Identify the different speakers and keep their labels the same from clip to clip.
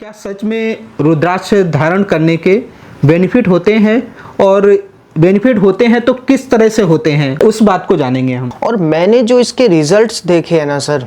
Speaker 1: क्या सच में रुद्राक्ष धारण करने के बेनिफिट होते हैं, और बेनिफिट होते हैं तो किस तरह से होते हैं, उस बात को जानेंगे हम।
Speaker 2: और मैंने जो इसके रिजल्ट्स देखे हैं ना सर,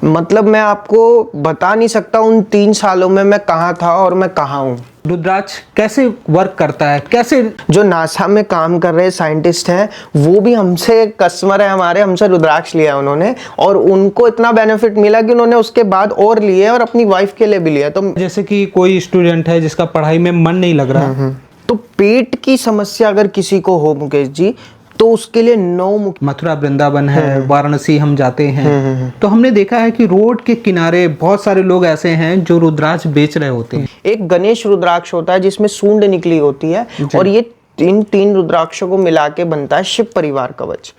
Speaker 2: मतलब मैं आपको बता नहीं सकता उन 3 सालों में मैं कहाँ था और मैं कहाँ हूँ।
Speaker 1: रुद्राक्ष कैसे वर्क करता है, कैसे
Speaker 2: जो नासा में काम कर रहे साइंटिस्ट हैं वो भी हमसे कस्टमर है हमारे, हमसे रुद्राक्ष लिया है उन्होंने, और उनको इतना बेनिफिट मिला कि उन्होंने उसके बाद और लिए और अपनी वाइफ के लिए भी लिया। तो
Speaker 1: जैसे कि कोई स्टूडेंट है जिसका पढ़ाई में मन नहीं लग रहा,
Speaker 2: तो पेट की समस्या अगर किसी को हो मुकेश जी, तो उसके लिए 9
Speaker 1: मथुरा वृंदावन है, वाराणसी हम जाते हैं तो हमने देखा है कि रोड के किनारे बहुत सारे लोग ऐसे हैं जो रुद्राक्ष बेच रहे होते हैं।
Speaker 2: एक गणेश रुद्राक्ष होता है जिसमें सूंड निकली होती है, और ये इन 3 रुद्राक्षों को मिला के बनता है शिव परिवार कवच।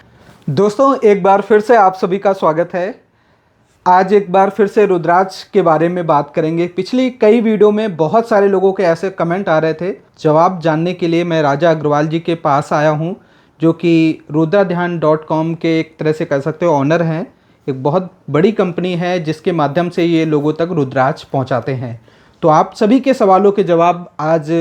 Speaker 1: दोस्तों, एक बार फिर से आप सभी का स्वागत है। आज एक बार फिर से रुद्राक्ष के बारे में बात करेंगे। पिछली कई वीडियो में बहुत सारे लोगों के ऐसे कमेंट आ रहे थे, जवाब जानने के लिए मैं राजा अग्रवाल जी के पास आया हूं, जो कि rudradhyan.com के एक तरह से कह सकते हो ऑनर हैं। एक बहुत बड़ी कंपनी है जिसके माध्यम से ये लोगों तक रुद्राक्ष पहुंचाते हैं। तो आप सभी के सवालों के जवाब आज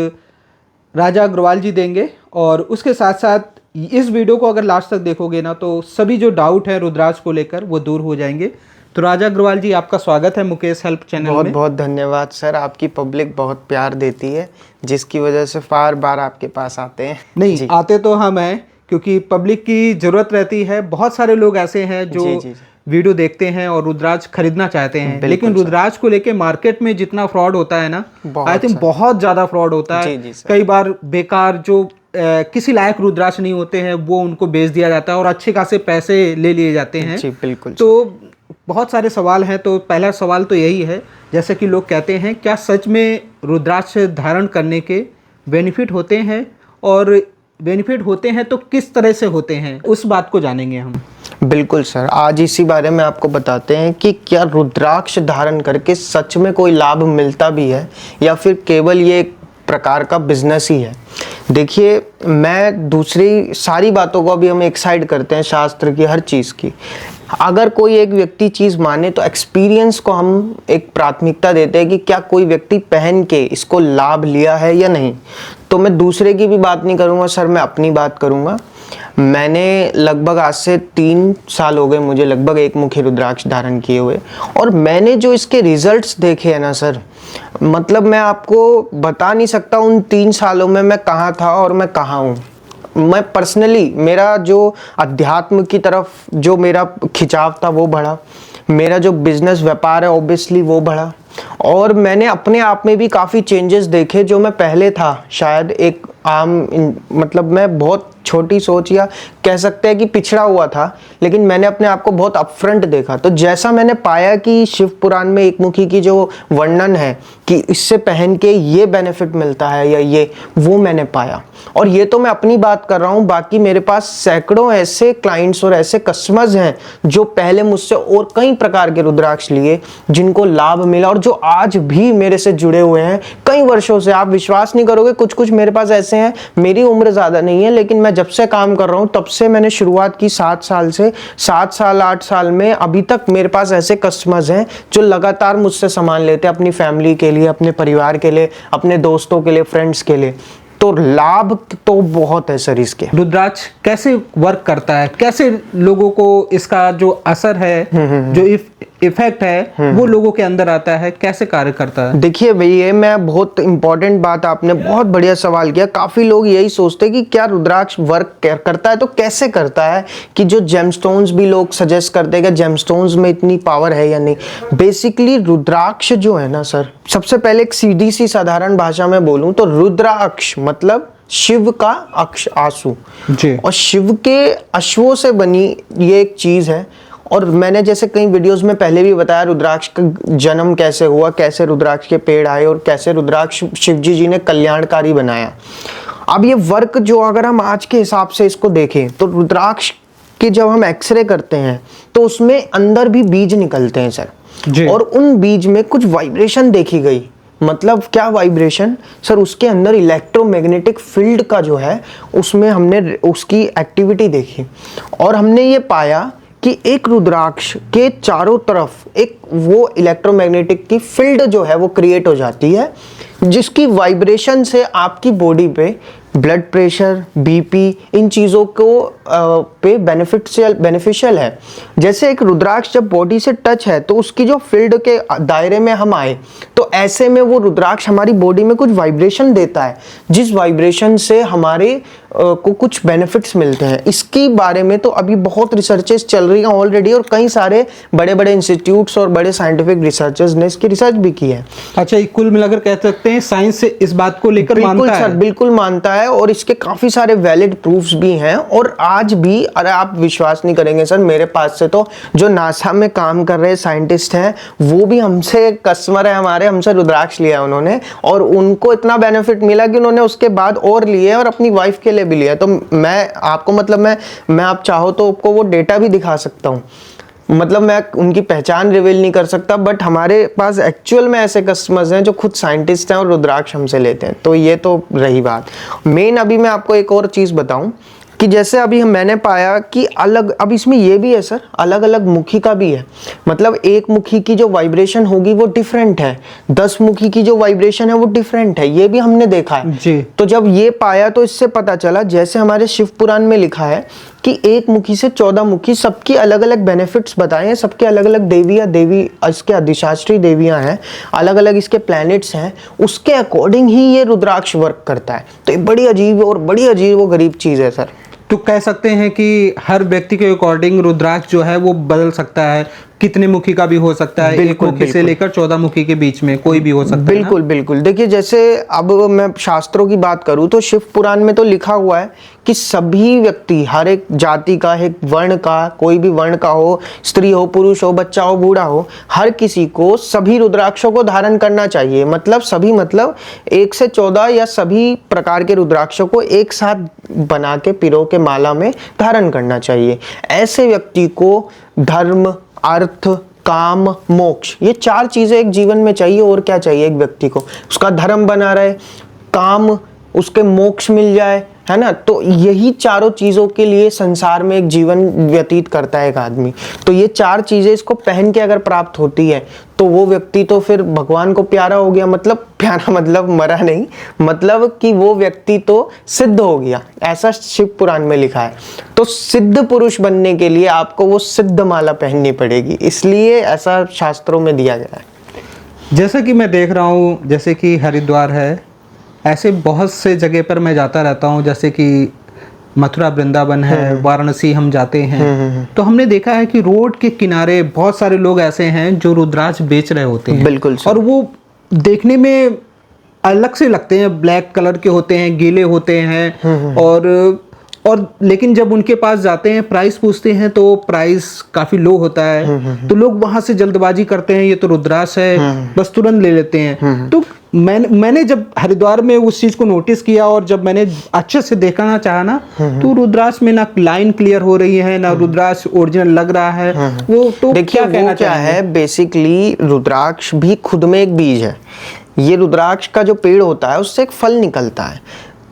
Speaker 1: राजा अग्रवाल जी देंगे, और उसके साथ साथ इस वीडियो को अगर लास्ट तक देखोगे ना, तो सभी जो डाउट है रुद्राक्ष को लेकर वो दूर हो जाएंगे। तो राजा अग्रवाल जी, आपका स्वागत है मुकेश हेल्प चैनल में।
Speaker 2: बहुत बहुत धन्यवाद सर, आपकी पब्लिक बहुत प्यार देती है, जिसकी वजह से बार बार आपके पास आते हैं।
Speaker 1: नहीं, आते तो हम हैं क्योंकि पब्लिक की जरूरत रहती है। बहुत सारे लोग ऐसे हैं जो वीडियो देखते हैं और रुद्राक्ष खरीदना चाहते हैं, लेकिन रुद्राक्ष को लेके मार्केट में जितना फ्रॉड होता है ना, आई थिंक बहुत ज्यादा फ्रॉड होता है। कई बार बेकार जो किसी लायक रुद्राक्ष नहीं होते हैं वो उनको बेच दिया जाता है और अच्छे खासे पैसे ले लिए जाते हैं।
Speaker 2: जी बिल्कुल।
Speaker 1: तो बहुत सारे सवाल हैं। तो पहला सवाल तो यही है, जैसे कि लोग कहते हैं, क्या सच में रुद्राक्ष धारण करने के बेनिफिट होते हैं, और बेनिफिट होते हैं तो किस तरह से होते हैं, उस बात को जानेंगे हम।
Speaker 2: बिल्कुल सर, आज इसी बारे में आपको बताते हैं कि क्या रुद्राक्ष धारण करके सच में कोई लाभ मिलता भी है, या फिर केवल ये एक प्रकार का बिजनेस ही है। देखिए, मैं दूसरी सारी बातों को अभी हम एक साइड करते हैं, शास्त्र की हर चीज़ की। अगर कोई एक व्यक्ति चीज़ माने तो एक्सपीरियंस को हम एक प्राथमिकता देते हैं कि क्या कोई व्यक्ति पहन के इसको लाभ लिया है या नहीं। तो मैं दूसरे की भी बात नहीं करूँगा सर, मैं अपनी बात करूँगा। मैंने लगभग आज से 3 साल हो गए मुझे लगभग एक मुखी रुद्राक्ष धारण किए हुए, और मैंने जो इसके रिजल्ट्स देखे हैं ना सर, मतलब मैं आपको बता नहीं सकता उन 3 सालों में मैं कहाँ था और मैं कहाँ हूँ। मैं पर्सनली, मेरा जो अध्यात्म की तरफ जो मेरा खिंचाव था वो बढ़ा, मेरा जो बिजनेस व्यापार है ऑब्वियसली वो बढ़ा, और मैंने अपने आप में भी काफ़ी चेंजेस देखे। जो मैं पहले था शायद एक मतलब मैं बहुत छोटी सोच या कह सकते हैं कि पिछड़ा हुआ था, लेकिन मैंने अपने आप को बहुत अपफ्रंट देखा। तो जैसा मैंने पाया कि शिव पुराण में एक मुखी की जो वर्णन है कि इससे पहन के ये बेनिफिट मिलता है या ये, वो मैंने पाया। और ये तो मैं अपनी बात कर रहा हूँ, बाकी मेरे पास सैकड़ों ऐसे क्लाइंट्स और ऐसे कस्टमर्स हैं जो पहले मुझसे और कई प्रकार के रुद्राक्ष लिए, जिनको लाभ मिला, और जो आज भी मेरे से जुड़े हुए हैं कई वर्षों से। आप विश्वास नहीं करोगे, कुछ मेरे पास ऐसे हैं, मेरी उम्र ज़्यादा नहीं है, लेकिन मैं जब से काम कर रहा हूँ तब से मैंने शुरुआत की 7 साल से, 7 साल 8 साल में अभी तक मेरे पास ऐसे कस्टमर्स हैं जो लगातार मुझसे सामान लेते हैं, अपनी फैमिली के लिए, अपने परिवार के लिए, अपने दोस्तों के लिए, फ्रेंड्स के लिए। तो लाभ तो बहुत है सर इसके।
Speaker 1: रुद्राक्ष कैसे वर्क करता है, कैसे लोगों को इसका जो असर है, जो इफेक्ट है वो लोगों के अंदर आता है, कैसे कार्य करता है?
Speaker 2: देखिए भाई, ये मैं बहुत इंपॉर्टेंट बात, आपने बहुत बढ़िया सवाल किया। काफी लोग यही सोचते हैं कि क्या रुद्राक्ष वर्क करता है, तो कैसे करता है, कि जो जेमस्टोन्स भी लोग सजेस्ट करते हैं कि जेमस्टोन्स में इतनी पावर है या नहीं। बेसिकली रुद्राक्ष जो है ना सर, सबसे पहले एक सीधी सी साधारण भाषा में बोलूं तो रुद्राक्ष मतलब शिव का अक्ष आंसू जी, और शिव के अश्वों से बनी ये एक चीज है। और मैंने जैसे कई वीडियोस में पहले भी बताया रुद्राक्ष का जन्म कैसे हुआ, कैसे रुद्राक्ष के पेड़ आए, और कैसे रुद्राक्ष शिवजी जी ने कल्याणकारी बनाया। अब ये वर्क जो अगर हम आज के हिसाब से इसको देखें तो रुद्राक्ष के जब हम एक्सरे करते हैं तो उसमें अंदर भी बीज निकलते हैं सर, और उन बीज में कुछ वाइब्रेशन देखी गई। मतलब क्या वाइब्रेशन सर, उसके अंदर इलेक्ट्रोमैग्नेटिक फील्ड का जो है उसमें हमने उसकी एक्टिविटी देखी, और हमने ये पाया कि एक रुद्राक्ष के चारों तरफ एक वो इलेक्ट्रोमैग्नेटिक की फील्ड जो है वो क्रिएट हो जाती है, जिसकी वाइब्रेशन से आपकी बॉडी पे ब्लड प्रेशर, बीपी, इन चीज़ों को पे बेनिफिशियल है। जैसे एक रुद्राक्ष जब बॉडी से टच है तो उसकी जो फील्ड के दायरे में हम आए, तो ऐसे में वो रुद्राक्ष हमारी बॉडी में कुछ वाइब्रेशन देता है, जिस वाइब्रेशन से हमारे को कुछ बेनिफिट्स मिलते हैं। इसके बारे में तो अभी बहुत रिसर्चेस चल रही हैं ऑलरेडी, और कई सारे बड़े बड़े इंस्टीट्यूट्स और बड़े साइंटिफिक रिसर्चर्स ने इसकी रिसर्च भी की है।
Speaker 1: अच्छा, कुल मिलाकर कह सकते हैं साइंस से इस बात को लेकर मानता है?
Speaker 2: बिल्कुल मानता है, और इसके काफी सारे वैलिड प्रूफ्स भी हैं। और आज भी, अरे आप विश्वास नहीं करेंगे सर, मेरे पास से तो जो नासा में काम कर रहे साइंटिस्ट हैं वो भी हमसे कस्टमर है हमारे, हमसे रुद्राक्ष लिया उन्होंने, और उनको इतना बेनिफिट मिला कि उन्होंने उसके बाद और लिए और अपनी वाइफ के लिए भी लिया। तो मैं आपको मतलब मैं आप चाहो तो आपको वो डेटा भी दिखा सकता हूँ, मतलब मैं उनकी पहचान रिवील नहीं कर सकता, बट हमारे पास एक्चुअल में ऐसे कस्टमर्स हैं जो खुद साइंटिस्ट हैं और रुद्राक्ष हमसे लेते हैं। तो ये तो रही बात। मेन अभी मैं आपको एक और चीज़ बताऊं कि जैसे अभी मैंने पाया कि अलग, अब इसमें ये भी है सर, अलग अलग मुखी का भी है। मतलब एक मुखी की जो वाइब्रेशन होगी वो डिफरेंट है, 10 मुखी की जो वाइब्रेशन है वो डिफरेंट है, ये भी हमने देखा है
Speaker 1: जी।
Speaker 2: तो जब ये पाया तो इससे पता चला, जैसे हमारे शिव पुराण में लिखा है कि एक मुखी से 14 मुखी, सबकी अलग अलग बेनिफिट्स बताए हैं, सबके अलग अलग देवी इसके अधिशास्त्री देवियां हैं, अलग अलग इसके प्लैनेट्स हैं, उसके अकॉर्डिंग ही ये रुद्राक्ष वर्क करता है। तो ये बड़ी अजीब और बड़ी अजीब व गरीब चीज़ है सर।
Speaker 1: तो कह सकते हैं कि हर व्यक्ति के अकॉर्डिंग रुद्राक्ष जो है वो बदल सकता है, कितने मुखी का भी हो सकता है, एक मुखी से लेकर 14 मुखी के बीच में कोई भी हो सकता है।
Speaker 2: बिल्कुल बिल्कुल। देखिए, जैसे अब मैं शास्त्रों की बात करूं तो शिव पुराण में तो लिखा हुआ है कि सभी व्यक्ति, हर एक जाति का, एक वर्ण का, कोई भी वर्ण का हो, स्त्री हो, पुरुष हो, बच्चा हो, बूढ़ा हो, हर किसी को सभी रुद्राक्षों को धारण करना चाहिए। मतलब सभी, मतलब 1 से 14 या सभी प्रकार के रुद्राक्षों को एक साथ बना के पिरो के माला में धारण करना चाहिए। ऐसे व्यक्ति को धर्म, अर्थ, काम, मोक्ष, ये 4 चीजें एक जीवन में चाहिए। और क्या चाहिए एक व्यक्ति को? उसका धर्म बना रहे, काम, उसके मोक्ष मिल जाए, है ना। तो यही चारों चीजों के लिए संसार में एक जीवन व्यतीत करता है एक आदमी। तो ये 4 चीजें इसको पहन के अगर प्राप्त होती है तो वो व्यक्ति तो फिर भगवान को प्यारा हो गया। मतलब प्यारा मतलब मरा नहीं, मतलब कि वो व्यक्ति तो सिद्ध हो गया, ऐसा शिव पुराण में लिखा है। तो सिद्ध पुरुष बनने के लिए आपको वो सिद्ध माला पहननी पड़ेगी, इसलिए ऐसा शास्त्रों में दिया गया है।
Speaker 1: जैसा कि मैं देख रहा हूँ, जैसे कि हरिद्वार है, ऐसे बहुत से जगह पर मैं जाता रहता हूँ, जैसे कि मथुरा वृंदावन है, वाराणसी हम जाते हैं, तो हमने देखा है कि रोड के किनारे बहुत सारे लोग ऐसे हैं जो रुद्राक्ष बेच रहे होते हैं।
Speaker 2: बिल्कुल सर।
Speaker 1: और वो देखने में अलग से लगते हैं, ब्लैक कलर के होते हैं, गीले होते हैं, और लेकिन जब उनके पास जाते हैं, प्राइस पूछते हैं तो प्राइस काफी लो होता है। तो लोग वहां से जल्दबाजी करते हैं, ये तो रुद्राक्ष है, बस तुरंत ले लेते हैं। तो मैंने जब हरिद्वार में उस चीज को नोटिस किया और जब मैंने अच्छे से देखना चाहा ना, तो रुद्राक्ष में ना लाइन क्लियर हो रही है, ना रुद्राक्ष ओरिजिनल लग रहा है। वो तो
Speaker 2: देखिए, वो क्या है, बेसिकली रुद्राक्ष भी खुद में एक बीज है। ये रुद्राक्ष का जो पेड़ होता है उससे एक फल निकलता है।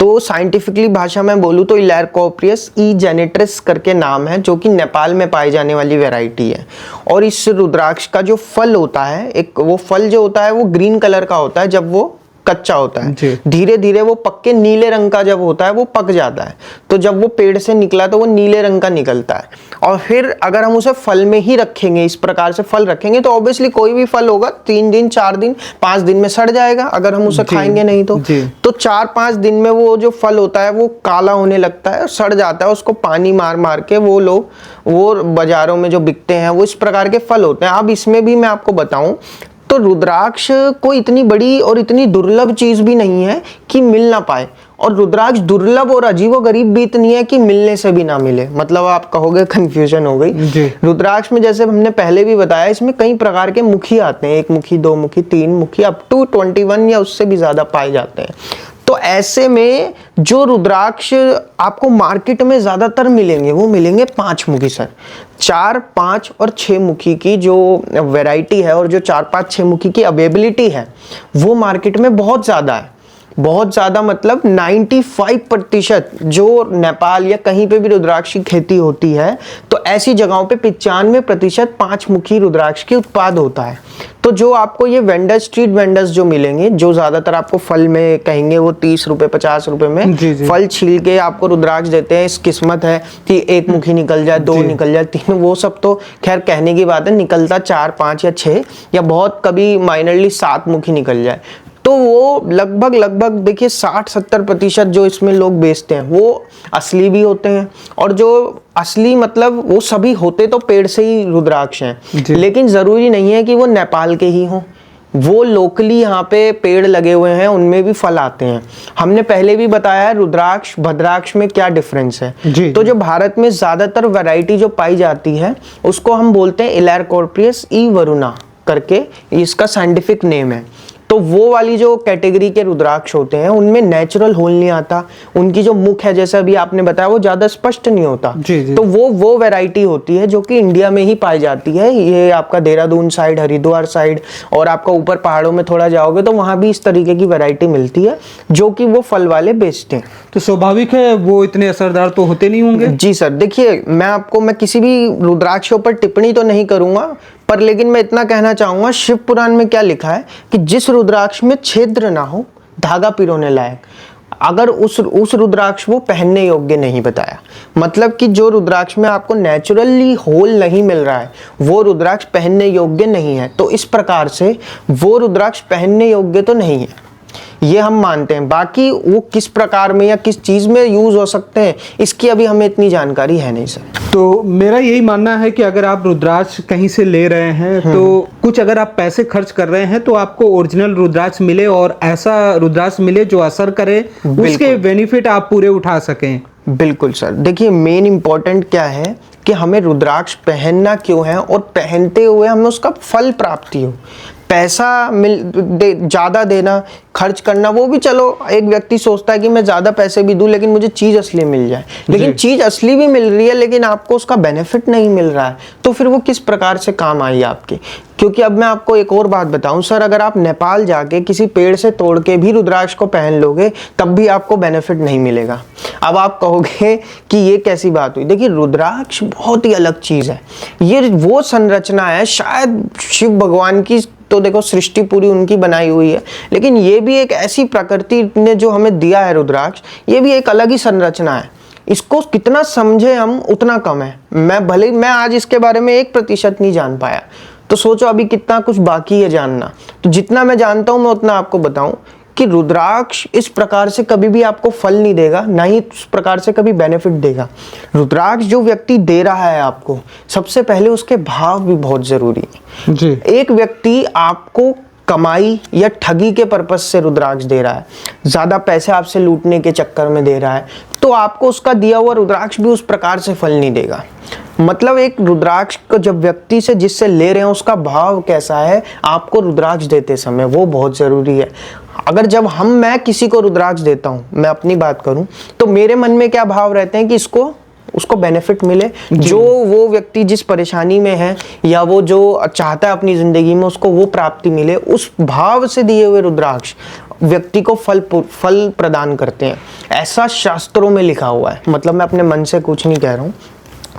Speaker 2: तो साइंटिफिकली भाषा में बोलूँ तो इलैरकोप्रियस जेनेट्रिस करके नाम है, जो कि नेपाल में पाई जाने वाली वैरायटी है। और इस रुद्राक्ष का जो फल होता है, एक वो फल जो होता है वो ग्रीन कलर का होता है जब वो कच्चा होता है। धीरे धीरे वो पक के नीले रंग का जब होता है वो पक जाता है। तो जब वो पेड़ से निकला तो वो नीले रंग का निकलता है। और फिर अगर हम उसे फल में ही रखेंगे, इस प्रकार से फल रखेंगे, तो ऑब्वियसली कोई भी फल होगा 3 दिन, 4 दिन, 5 दिन में सड़ जाएगा अगर हम उसे खाएंगे नहीं तो 4-5 दिन में वो जो फल होता है वो काला होने लगता है, सड़ जाता है। उसको पानी मार मार के वो लोग, वो बाजारों में जो बिकते हैं, वो इस प्रकार के फल होते हैं। अब इसमें भी मैं आपको बताऊं तो रुद्राक्ष कोई इतनी बड़ी और इतनी दुर्लभ चीज भी नहीं है कि मिल ना पाए। और रुद्राक्ष दुर्लभ और अजीबोगरीब भी इतनी है कि मिलने से भी ना मिले। मतलब आप कहोगे कंफ्यूजन हो गई। रुद्राक्ष में जैसे हमने पहले भी बताया, इसमें कई प्रकार के मुखी आते हैं, 1 मुखी, 2 मुखी, 3 मुखी, अप टू 21 या उससे भी ज्यादा पाए जाते हैं। तो ऐसे में जो रुद्राक्ष आपको मार्केट में ज्यादातर मिलेंगे वो मिलेंगे 5 मुखी सर। 4, 5 और 6 मुखी की जो वैरायटी है और जो 4, 5, 6 मुखी की अवेलेबिलिटी है वो मार्केट में बहुत ज्यादा है। बहुत ज़्यादा, मतलब 95% जो नेपाल या कहीं पे भी रुद्राक्ष की खेती होती है तो ऐसी जगहों पे 95% 5 मुखी रुद्राक्ष के उत्पाद होता है। तो जो आपको ये वेंडर्स, स्ट्रीट वेंडर्स जो मिलेंगे, जो ज़्यादातर आपको फल में कहेंगे, वो 30 रुपये 50 रुपये में फल छील के आपको रुद्राक्ष देते हैं। इस किस्मत है कि 1 मुखी निकल जाए, 2 निकल जाए, 3, वो सब तो खैर कहने की बात है, निकलता 4, 5 या 6 या बहुत कभी माइनरली 7 मुखी निकल जाए। तो वो लगभग देखिए 60-70% जो इसमें लोग बेचते हैं वो असली भी होते हैं, और जो असली मतलब वो सभी होते तो पेड़ से ही रुद्राक्ष हैं, लेकिन ज़रूरी नहीं है कि वो नेपाल के ही हों। वो लोकली यहाँ पे पेड़ लगे हुए हैं, उनमें भी फल आते हैं। हमने पहले भी बताया है रुद्राक्ष भद्राक्ष में क्या डिफरेंस है। तो जो भारत में ज़्यादातर वैरायटी जो पाई जाती है उसको हम बोलते हैं इलैरकॉर्पियस ई वरुणा करके, इसका साइंटिफिक नेम है। तो वो वाली जो कैटेगरी के रुद्राक्ष होते हैं उनमें नेचुरल होल नहीं आता, उनकी जो मुख है जैसा अभी आपने बताया वो ज्यादा स्पष्ट नहीं होता। तो वो वैरायटी होती है जो कि इंडिया में ही पाई जाती है। ये आपका देहरादून साइड, हरिद्वार साइड, और आपका ऊपर पहाड़ों में थोड़ा जाओगे तो वहां भी इस तरीके की वैरायटी मिलती है जो कि वो फल वाले बेचते हैं।
Speaker 1: तो स्वाभाविक है वो इतने असरदार तो होते नहीं होंगे।
Speaker 2: जी सर, देखिए मैं किसी भी रुद्राक्ष के ऊपर टिप्पणी तो नहीं करूंगा, पर लेकिन मैं इतना कहना चाहूंगा, शिव पुराण में क्या लिखा है कि जिस रुद्राक्ष में छिद्र ना हो, धागा पिरोने लायक, अगर उस रुद्राक्ष वो पहनने योग्य नहीं बताया। मतलब कि जो रुद्राक्ष में आपको नेचुरली होल नहीं मिल रहा है वो रुद्राक्ष पहनने योग्य नहीं है। तो इस प्रकार से वो रुद्राक्ष पहनने योग्य तो नहीं है, ये हम मानते हैं। बाकी वो किस प्रकार में या किस चीज में यूज हो सकते हैं इसकी अभी हमें इतनी जानकारी है नहीं सर।
Speaker 1: तो मेरा यही मानना है कि अगर आप रुद्राक्ष कहीं से ले रहे हैं तो कुछ अगर आप पैसे खर्च कर रहे हैं तो आपको ओरिजिनल रुद्राक्ष मिले, और ऐसा रुद्राक्ष मिले जो असर करे, उसके बेनिफिट आप पूरे उठा सकें।
Speaker 2: बिल्कुल सर, देखिए मेन इंपॉर्टेंट क्या है कि हमें रुद्राक्ष पहनना क्यों है, और पहनते हुए हमें उसका फल प्राप्ति हो। पैसा ज़्यादा देना, खर्च करना, वो भी चलो एक व्यक्ति सोचता है कि मैं ज़्यादा पैसे भी दूं लेकिन मुझे चीज़ असली मिल जाए, लेकिन चीज़ असली भी मिल रही है लेकिन आपको उसका बेनिफिट नहीं मिल रहा है, तो फिर वो किस प्रकार से काम आई आपके। क्योंकि अब मैं आपको एक और बात बताऊं सर, अगर आप नेपाल जाके किसी पेड़ से तोड़ के भी रुद्राक्ष को पहन लोगे तब भी आपको बेनिफिट नहीं मिलेगा। अब आप कहोगे कि ये कैसी बात हुई। देखिए रुद्राक्ष बहुत ही अलग चीज़ है, ये वो संरचना है शायद शिव भगवान की, तो देखो सृष्टि पूरी उनकी बनाई हुई है, लेकिन ये भी एक ऐसी प्रकृति ने जो हमें दिया है रुद्राक्ष, ये भी एक अलग ही संरचना है। इसको कितना समझे हम उतना कम है। मैं आज इसके बारे में 1% नहीं जान पाया, तो सोचो अभी कितना कुछ बाकी है जानना। तो जितना मैं जानता हूं मैं उतना आपको बताऊं कि रुद्राक्ष इस प्रकार से कभी भी आपको फल नहीं देगा, ना ही उस प्रकार से कभी बेनिफिट देगा। रुद्राक्ष जो व्यक्ति दे रहा है आपको, सबसे पहले उसके भाव भी बहुत जरूरी है जी। एक व्यक्ति आपको कमाई या ठगी के पर्पस से रुद्राक्ष दे रहा है, ज्यादा पैसे आपसे लूटने के चक्कर में दे रहा है, तो आपको उसका दिया हुआ रुद्राक्ष भी उस प्रकार से फल नहीं देगा। मतलब एक रुद्राक्ष को जब व्यक्ति से जिससे ले रहे हैं उसका भाव कैसा है आपको रुद्राक्ष देते समय, वो बहुत जरूरी है। अगर जब मैं किसी को रुद्राक्ष देता हूं, मैं अपनी बात करूं, तो मेरे मन में क्या भाव रहते हैं कि उसको बेनिफिट मिले, जो वो व्यक्ति जिस परेशानी में है या वो जो चाहता है अपनी जिंदगी में उसको वो प्राप्ति मिले, उस भाव से दिए हुए रुद्राक्ष व्यक्ति को फल प्रदान करते हैं। ऐसा शास्त्रों में लिखा हुआ है, मतलब मैं अपने मन से कुछ नहीं कह रहा हूं।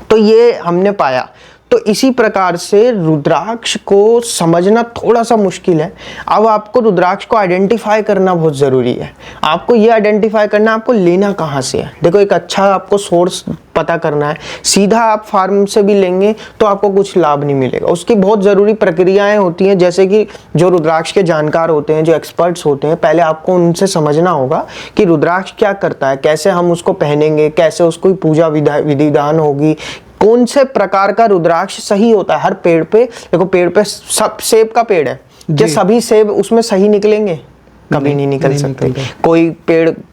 Speaker 2: तो ये हमने पाया। तो इसी प्रकार से रुद्राक्ष को समझना थोड़ा सा मुश्किल है। अब आपको रुद्राक्ष को आइडेंटिफाई करना बहुत ज़रूरी है। आपको ये आइडेंटिफाई करना आपको लेना कहाँ से है। देखो एक अच्छा आपको सोर्स पता करना है। सीधा आप फार्म से भी लेंगे तो आपको कुछ लाभ नहीं मिलेगा, उसकी बहुत ज़रूरी प्रक्रियाएं होती हैं। जैसे कि जो रुद्राक्ष के जानकार होते हैं, जो एक्सपर्ट्स होते हैं, पहले आपको उनसे समझना होगा कि रुद्राक्ष क्या करता है, कैसे हम उसको पहनेंगे, कैसे उसको पूजा विधि विधान होगी, कौन से प्रकार का रुद्राक्ष सही होता है। हर पेड़ पे देखो, पेड़ पे सब सेब का पेड़ है, क्या सभी सेब उसमें सही निकलेंगे? कभी नहीं निकल सकते।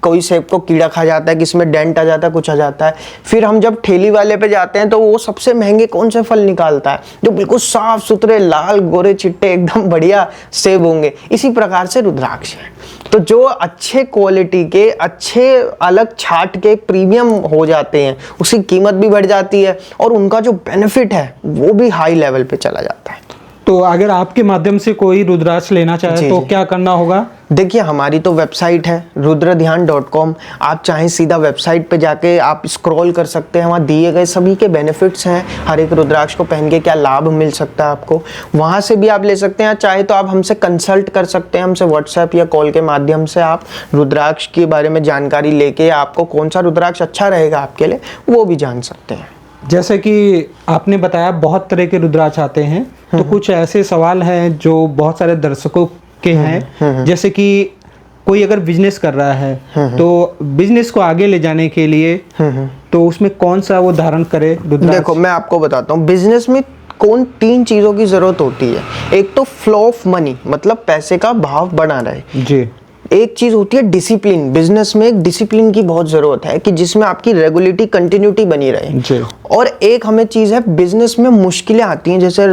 Speaker 2: कोई सेब को कीड़ा खा जाता है, किसमें डेंट आ जाता है, कुछ आ जाता है। फिर हम जब ठेली वाले पे जाते हैं तो वो सबसे महंगे कौन से फल निकालता है, जो बिल्कुल साफ सुथरे लाल गोरे चिट्टे एकदम बढ़िया सेब होंगे। इसी प्रकार से रुद्राक्ष है। तो जो अच्छे क्वालिटी के, अच्छे अलग छाट के प्रीमियम हो जाते हैं, उसकी कीमत भी बढ़ जाती है और उनका जो बेनिफिट है वो भी हाई लेवल पे चला जाता है।
Speaker 1: तो अगर आपके माध्यम से कोई रुद्राक्ष लेना चाहे तो क्या करना होगा?
Speaker 2: देखिए, हमारी तो वेबसाइट है रुद्रध्यान.com। आप चाहें सीधा वेबसाइट पे जाके आप स्क्रॉल कर सकते हैं, वहाँ दिए गए सभी के बेनिफिट्स हैं, हर एक रुद्राक्ष को पहन के क्या लाभ मिल सकता है आपको, वहाँ से भी आप ले सकते हैं। चाहे तो आप हमसे कंसल्ट कर सकते हैं, हमसे व्हाट्सएप या कॉल के माध्यम से आप रुद्राक्ष के बारे में जानकारी लेके आपको कौन सा रुद्राक्ष अच्छा रहेगा आपके लिए वो भी जान सकते हैं।
Speaker 1: जैसे कि आपने बताया बहुत तरह के रुद्राक्ष आते हैं, तो कुछ ऐसे सवाल हैं जो बहुत सारे दर्शकों के हैं, जैसे कि कोई अगर बिजनेस कर रहा है तो बिजनेस को आगे ले जाने के लिए तो उसमें कौन सा वो धारण करे रुद्राक्ष?
Speaker 2: देखो, मैं आपको बताता हूँ, बिजनेस में कौन 3 चीजों की जरूरत होती है। एक तो फ्लो ऑफ मनी, मतलब पैसे का भाव बना रहे
Speaker 1: जी।
Speaker 2: एक चीज होती है डिसिप्लिन। बिजनेस में एक डिसिप्लिन की बहुत जरूरत है कि जिसमें आपकी रेगुलरिटी, कंटिन्यूटी बनी रहे
Speaker 1: जी।
Speaker 2: और एक हमें चीज है, बिजनेस में मुश्किलें आती हैं, जैसे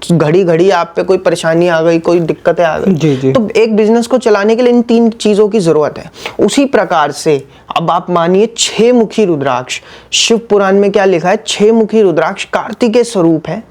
Speaker 2: घड़ी घड़ी आप पे कोई परेशानी आ गई, कोई दिक्कतें आ गई
Speaker 1: जी।
Speaker 2: तो एक बिजनेस को चलाने के लिए इन 3 चीजों की जरूरत है। उसी प्रकार से अब आप मानिए 6 मुखी रुद्राक्ष, शिव पुराण में क्या लिखा है, 6 मुखी रुद्राक्ष कार्तिकेय स्वरूप है।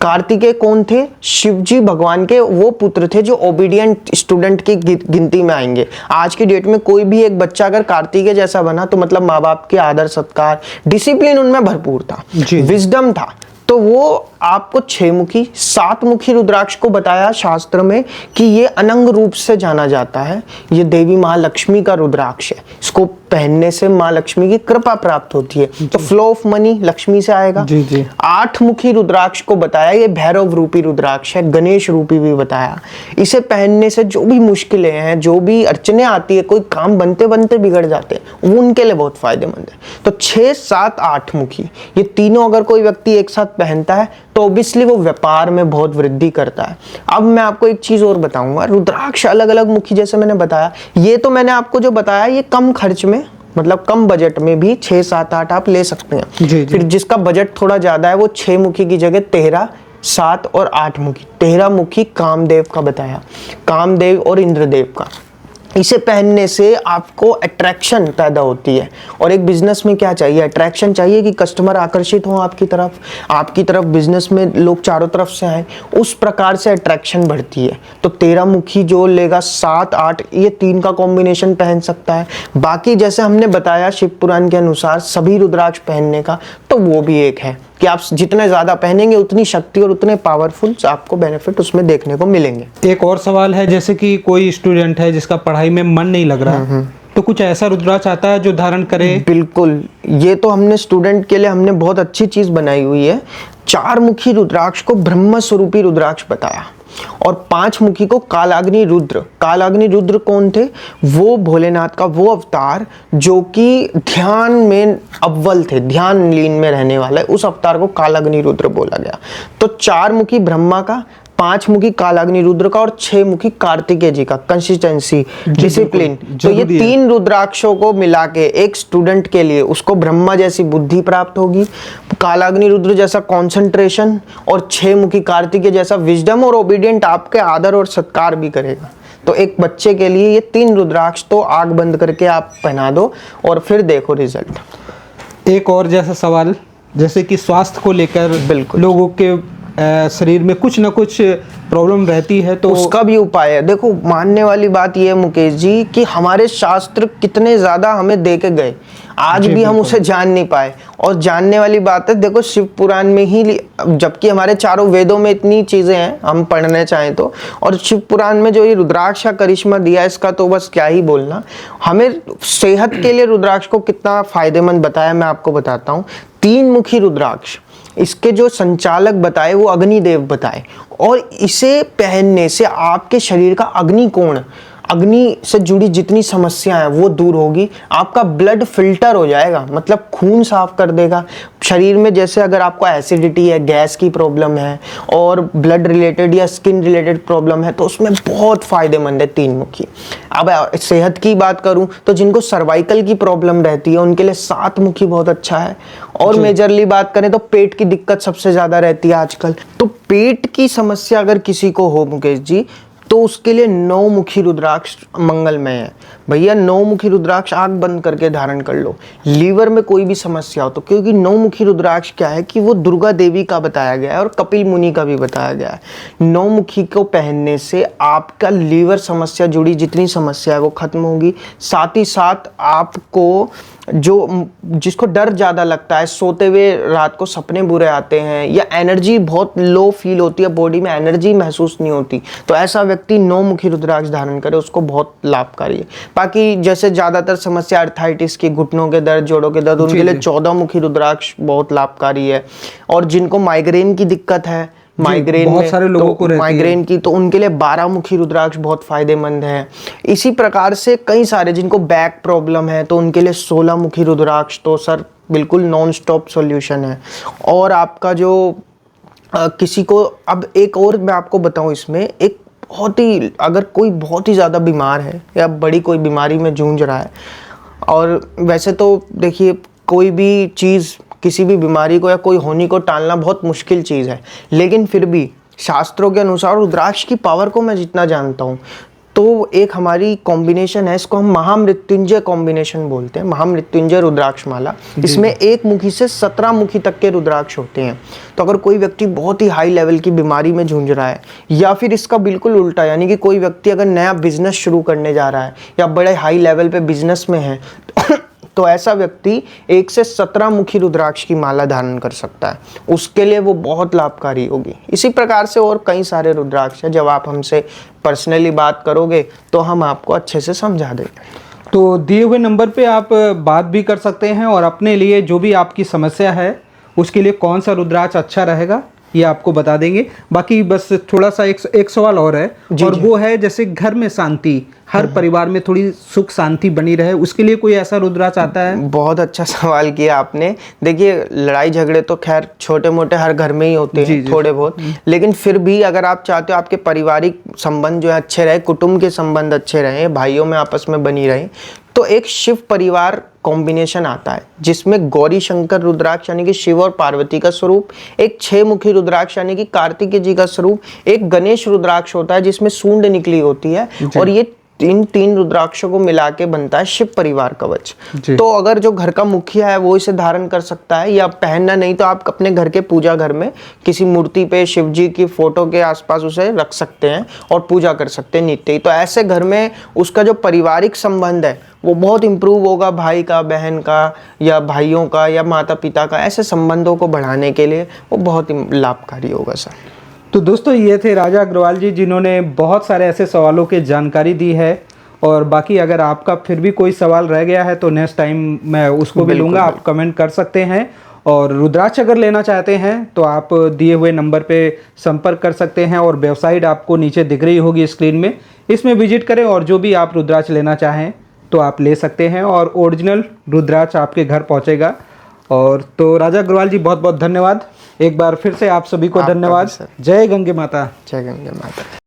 Speaker 2: कार्तिकेय कौन थे? शिवजी भगवान के वो पुत्र थे जो ओबीडियंट स्टूडेंट की गिनती में आएंगे। आज की डेट में कोई भी एक बच्चा अगर कार्तिकेय जैसा बना तो मतलब माँ बाप के आदर सत्कार, डिसिप्लिन उनमें भरपूर था, विजडम था। तो वो आपको 6 मुखी 7 मुखी रुद्राक्ष को बताया शास्त्र में कि ये अनंग रूप से जाना जाता है, ये देवी महालक्ष्मी का रुद्राक्ष है। इसको पहनने से माँ लक्ष्मी की कृपा प्राप्त होती है, तो फ्लो ऑफ मनी लक्ष्मी से आएगा।
Speaker 1: जी।
Speaker 2: 8 मुखी रुद्राक्ष को बताया, ये भैरव रूपी रुद्राक्ष है, गणेश रूपी भी बताया। इसे पहनने से जो भी मुश्किलें हैं, जो भी अड़चने आती है, कोई काम बनते बनते बिगड़ जाते हैं, वो उनके लिए बहुत फायदेमंद है। तो 6, 7, 8 मुखी ये तीनों अगर कोई व्यक्ति एक साथ पहनता है तो ऑब्वियसली वो व्यापार में बहुत वृद्धि करता है। अब मैं आपको एक चीज और बताऊंगा, रुद्राक्ष अलग अलग मुखी जैसे मैंने बताया, ये तो मैंने आपको जो बताया ये कम खर्च में, मतलब कम बजट में भी 6, 7, 8 आप ले सकते हैं।
Speaker 1: जी।
Speaker 2: फिर जिसका बजट थोड़ा ज्यादा है वो 6 मुखी की जगह 13, 7 और 8 मुखी, 13 मुखी कामदेव का बताया, कामदेव और इंद्रदेव का। इसे पहनने से आपको अट्रैक्शन पैदा होती है, और एक बिजनेस में क्या चाहिए, अट्रैक्शन चाहिए कि कस्टमर आकर्षित हो आपकी तरफ बिजनेस में लोग चारों तरफ से आए, उस प्रकार से अट्रैक्शन बढ़ती है। तो 13 मुखी जो लेगा, 7, 8 ये 3 का कॉम्बिनेशन पहन सकता है। बाकी जैसे हमने बताया शिव पुराण के अनुसार सभी रुद्राक्ष पहनने का, तो वो भी एक है कि आप जितने ज्यादा पहनेंगे उतनी शक्ति और उतने पावरफुल आपको बेनिफिट उसमें देखने को मिलेंगे।
Speaker 1: एक और सवाल है, जैसे कि कोई स्टूडेंट है जिसका पढ़ाई में मन नहीं लग रहा, तो कुछ ऐसा रुद्राक्ष आता है जो धारण करे?
Speaker 2: बिल्कुल, ये तो हमने स्टूडेंट के लिए हमने बहुत अच्छी चीज बनाई हुई है। 4 मुखी रुद्राक्ष को ब्रह्म स्वरूपी रुद्राक्ष बताया और 5 मुखी को कालाग्नि रुद्र। कालाग्नि रुद्र कौन थे? वो भोलेनाथ का वो अवतार जो कि ध्यान में अव्वल थे, ध्यान लीन में रहने वाला है, उस अवतार को कालाग्नि रुद्र बोला गया। तो 4 मुखी ब्रह्मा का, 5 मुखी कालाग्नि रुद्र का और 6 मुखी कार्तिकेय जी का। कंसिस्टेंसी, डिसिप्लिन, तो ये 3 रुद्राक्षों को मिला के एक स्टूडेंट के लिए उसको ब्रह्मा जैसी बुद्धि प्राप्त होगी, कालाग्नि रुद्र जैसा कंसंट्रेशन, और 6 मुखी कार्तिकेय जैसा विजडम और ओबीडियंट आपके आदर और सत्कार भी करेगा। तो एक बच्चे के लिए ये 3 रुद्राक्ष तो आग बंद करके आप पहना दो और फिर देखो रिजल्ट।
Speaker 1: एक और जैसा सवाल, जैसे कि स्वास्थ्य को लेकर
Speaker 2: बिल्कुल
Speaker 1: लोगों के शरीर में कुछ ना कुछ प्रॉब्लम रहती है, तो
Speaker 2: उसका भी उपाय है। देखो, मानने वाली बात यह है मुकेश जी कि हमारे शास्त्र कितने ज्यादा हमें दे के गए, आज भी हम उसे जान नहीं पाए। और जानने वाली बात है, देखो शिव पुराण में ही, जबकि हमारे चारों वेदों में इतनी चीजें हैं हम पढ़ने चाहें तो, और शिव पुराण में जो ये रुद्राक्ष का करिश्मा दिया इसका तो बस क्या ही बोलना। हमें सेहत के लिए रुद्राक्ष को कितना फायदेमंद बताया मैं आपको बताता हूँ। 3 मुखी रुद्राक्ष, इसके जो संचालक बताए वो अग्निदेव बताए, और इसे पहनने से आपके शरीर का अग्निकोण, अग्नि से जुड़ी जितनी समस्याएं हैं वो दूर होगी, आपका ब्लड फिल्टर हो जाएगा, मतलब खून साफ कर देगा शरीर में। जैसे अगर आपको एसिडिटी है, गैस की प्रॉब्लम है और ब्लड रिलेटेड या स्किन रिलेटेड प्रॉब्लम है, तो उसमें बहुत फायदेमंद है 3 मुखी। अब सेहत की बात करूं तो जिनको सर्वाइकल की प्रॉब्लम रहती है उनके लिए 7 मुखी बहुत अच्छा है। और मेजरली बात करें तो पेट की दिक्कत सबसे ज्यादा रहती है आजकल, तो पेट की समस्या अगर किसी को हो मुकेश जी, तो उसके लिए 9 मुखी रुद्राक्ष मंगलमय है। भैया 9 मुखी रुद्राक्ष आंख बंद करके धारण कर लो। लीवर में कोई भी समस्या हो तो, क्योंकि 9 मुखी रुद्राक्ष क्या है कि वो दुर्गा देवी का बताया गया है और कपिल मुनि का भी बताया गया है। 9 मुखी को पहनने से आपका लीवर समस्या जुड़ी जितनी समस्या है वो खत्म होगी। साथ ही साथ आपको जिसको डर ज़्यादा लगता है, सोते हुए रात को सपने बुरे आते हैं या एनर्जी बहुत लो फील होती है, बॉडी में एनर्जी महसूस नहीं होती, तो ऐसा व्यक्ति 9 मुखी रुद्राक्ष धारण करे, उसको बहुत लाभकारी है। बाकी जैसे ज़्यादातर समस्या अर्थाइटिस की, घुटनों के दर्द, जोड़ों के दर्द, उनके लिए 14 मुखी रुद्राक्ष बहुत लाभकारी है। और जिनको माइग्रेन की दिक्कत है, माइग्रेन
Speaker 1: बहुत सारे लोगों को रहती है
Speaker 2: माइग्रेन की, तो उनके लिए 12 मुखी रुद्राक्ष बहुत फायदेमंद है। इसी प्रकार से कई सारे जिनको बैक प्रॉब्लम है तो उनके लिए 16 मुखी रुद्राक्ष तो सर बिल्कुल नॉन स्टॉप सॉल्यूशन है। और आपका जो किसी को, अब एक और मैं आपको बताऊं, इसमें एक बहुत ही, अगर कोई बहुत ही ज़्यादा बीमार है या बड़ी कोई बीमारी में जूझ रहा है, और वैसे तो देखिए कोई भी चीज़, किसी भी बीमारी को या कोई होनी को टालना बहुत मुश्किल चीज़ है, लेकिन फिर भी शास्त्रों के अनुसार रुद्राक्ष की पावर को मैं जितना जानता हूँ, तो एक हमारी कॉम्बिनेशन है, इसको हम महामृत्युंजय कॉम्बिनेशन बोलते हैं, महामृत्युंजय रुद्राक्ष माला। इसमें 1 मुखी से 17 मुखी तक के रुद्राक्ष होते हैं। तो अगर कोई व्यक्ति बहुत ही हाई लेवल की बीमारी में जूझ रहा है, या फिर इसका बिल्कुल उल्टा, यानी कि कोई व्यक्ति अगर नया बिजनेस शुरू करने जा रहा है या बड़े हाई लेवल पे बिजनेस में है, तो ऐसा व्यक्ति 1 से 17 मुखी रुद्राक्ष की माला धारण कर सकता है, उसके लिए वो बहुत लाभकारी होगी। इसी प्रकार से और कई सारे रुद्राक्ष हैं, जब आप हमसे पर्सनली बात करोगे तो हम आपको अच्छे से समझा देंगे।
Speaker 1: तो दिए हुए नंबर पे आप बात भी कर सकते हैं और अपने लिए जो भी आपकी समस्या है उसके लिए कौन सा रुद्राक्ष अच्छा रहेगा ये आपको बता देंगे। बाकी बस थोड़ा सा एक सवाल और है, और वो है जैसे घर में शांति, हर परिवार में थोड़ी सुख शांति बनी रहे, उसके लिए कोई ऐसा रुद्राक्ष आता है? बहुत
Speaker 2: अच्छा सवाल किया आपने। देखिए लड़ाई झगड़े तो खैर छोटे मोटे हर घर में ही होते हैं, थोड़े बहुत, लेकिन फिर भी अगर आप चाहते हो आपके पारिवारिक संबंध जो है अच्छे रहे, कुटुंब के संबंध अच्छे रहे, भाइयों में आपस में बनी रहे, तो एक शिव परिवार कॉम्बिनेशन आता है जिसमें गौरी शंकर रुद्राक्ष यानी कि शिव और पार्वती का स्वरूप, एक 6 मुखी रुद्राक्ष यानी कि कार्तिकेय जी का स्वरूप, एक गणेश रुद्राक्ष होता है जिसमें सूंड निकली होती है, और ये इन 3 रुद्राक्षों को मिला के बनता है शिव परिवार कवच। तो अगर जो घर का मुखिया है वो इसे धारण कर सकता है, या पहनना नहीं तो आप अपने घर के पूजा घर में किसी मूर्ति पे, शिव जी की फोटो के आसपास उसे रख सकते हैं और पूजा कर सकते हैं नित्य ही। तो ऐसे घर में उसका जो पारिवारिक संबंध है वो बहुत इंप्रूव होगा, भाई का, बहन का, या भाइयों का, या माता पिता का, ऐसे संबंधों को बढ़ाने के लिए वो बहुत ही लाभकारी होगा सर।
Speaker 1: तो दोस्तों ये थे राजा अग्रवाल जी, जिन्होंने बहुत सारे ऐसे सवालों की जानकारी दी है। और बाकी अगर आपका फिर भी कोई सवाल रह गया है तो नेक्स्ट टाइम मैं उसको भी लूँगा, आप कमेंट कर सकते हैं। और रुद्राक्ष अगर लेना चाहते हैं तो आप दिए हुए नंबर पे संपर्क कर सकते हैं, और वेबसाइट आपको नीचे दिख रही होगी स्क्रीन में, इसमें विजिट करें और जो भी आप रुद्राक्ष लेना चाहें तो आप ले सकते हैं, और ओरिजिनल रुद्राक्ष आपके घर पहुँचेगा। और तो राजा अग्रवाल जी बहुत बहुत धन्यवाद, एक बार फिर से आप सभी को धन्यवाद। जय गंगे माता।
Speaker 2: जय गंगे माता।